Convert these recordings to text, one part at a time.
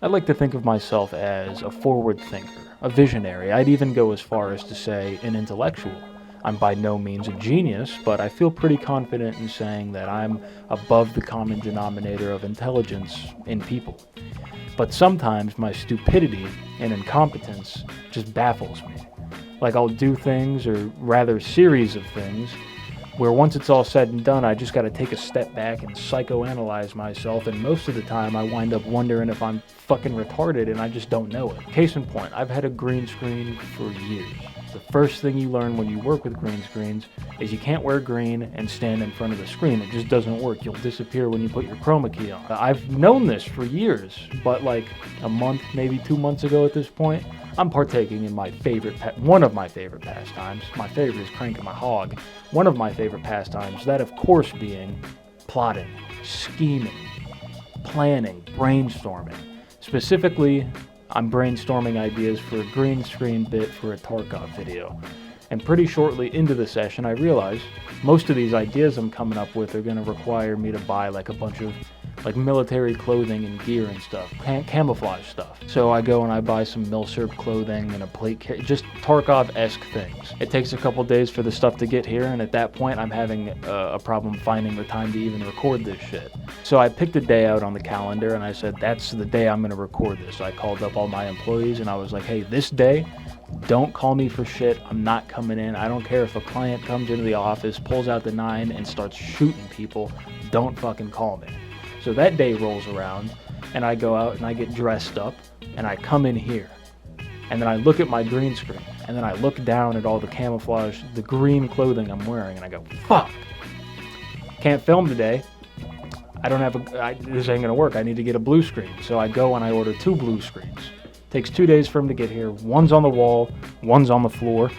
I like to think of myself as a forward thinker, a visionary. I'd even go as far as to say an intellectual. I'm by no means a genius, but I feel pretty confident in saying that I'm above the common denominator of intelligence in people. But sometimes my stupidity and incompetence just baffles me. Like I'll do things, or rather series of things, where once it's all said and done, I just got to take a step back and psychoanalyze myself, and most of the time I wind up wondering if I'm fucking retarded and I just don't know it. Case in point, I've had a green screen for years. The first thing you learn when you work with green screens is you can't wear green and stand in front of the screen. It just doesn't work. You'll disappear when you put your chroma key on. I've known this for years, but like a month, maybe 2 months ago at this point, I'm partaking in one of my favorite pastimes. My favorite is cranking my hog. One of my favorite pastimes, that of course being plotting, scheming, planning, brainstorming. Specifically, I'm brainstorming ideas for a green screen bit for a Tarkov video. And pretty shortly into the session, I realize most of these ideas I'm coming up with are going to require me to buy like a bunch of like military clothing and gear and stuff, camouflage stuff. So I go and I buy some Milsurp clothing and a plate, just Tarkov-esque things. It takes a couple days for the stuff to get here, and at that point I'm having a problem finding the time to even record this shit. So I picked a day out on the calendar and I said, that's the day I'm gonna record this. I called up all my employees and I was like, hey, this day, don't call me for shit. I'm not coming in. I don't care if a client comes into the office, pulls out the 9 and starts shooting people. Don't fucking call me. So that day rolls around and I go out and I get dressed up and I come in here. And then I look at my green screen and then I look down at all the camouflage, the green clothing I'm wearing, and I go, fuck. Can't film today. This ain't gonna work. I need to get a blue screen. So I go and I order 2 blue screens. Takes 2 days for them to get here. One's on the wall, one's on the floor.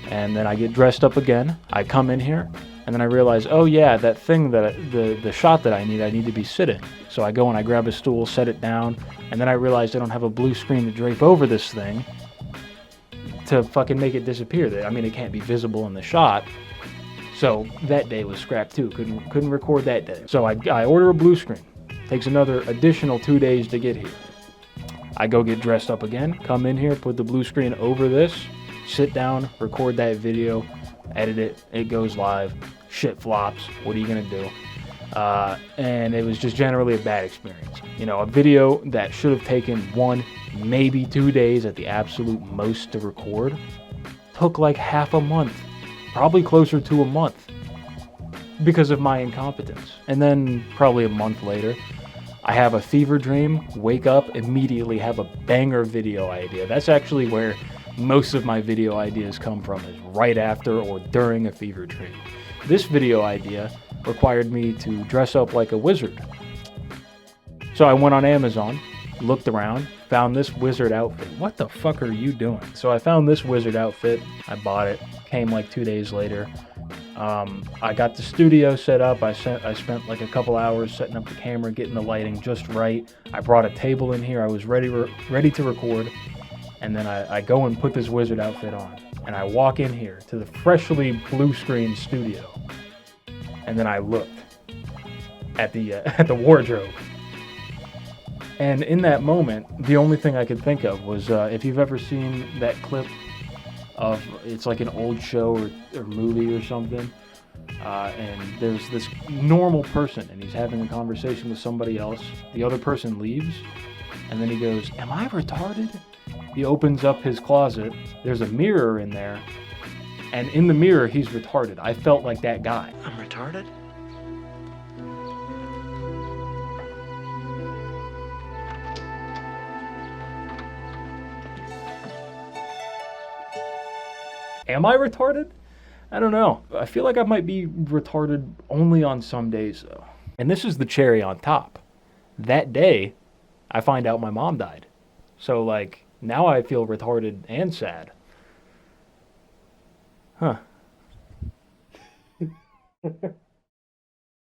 And then I get dressed up again. I come in here. And then I realize, oh yeah, that thing the shot that I need to be sitting. So I go and I grab a stool, set it down, and then I realized I don't have a blue screen to drape over this thing to fucking make it disappear. I mean, it can't be visible in the shot. So that day was scrapped too. Couldn't record that day. So I order a blue screen. Takes another additional 2 days to get here. I go get dressed up again, come in here, put the blue screen over this, sit down, record that video, edit it, it goes live, shit flops, what are you gonna do? And it was just generally a bad experience. You know, a video that should have taken 1, maybe 2 days at the absolute most to record, took like half a month, probably closer to a month, because of my incompetence. And then probably a month later, I have a fever dream, wake up, immediately have a banger video idea. That's actually where most of my video ideas come from, is right after or during a fever dream. This video idea required me to dress up like a wizard. So I went on Amazon, looked around, found this wizard outfit. What the fuck are you doing? So I found this wizard outfit, I bought it, came like 2 days later. I got the studio set up. I spent like a couple hours setting up the camera, getting the lighting just right. I brought a table in here. I was ready to record. And then I go and put this wizard outfit on. And I walk in here to the freshly blue screen studio. And then I looked at the wardrobe. And in that moment, the only thing I could think of was if you've ever seen that clip of, it's like an old show or movie or something, and there's this normal person and he's having a conversation with somebody else. The other person leaves, and then he goes, "Am I retarded?" He opens up his closet, there's a mirror in there, and in the mirror he's retarded. I felt like that guy. I'm retarded? Am I retarded? I don't know. I feel like I might be retarded only on some days, though. And this is the cherry on top. That day, I find out my mom died. So, like, now I feel retarded and sad. Huh.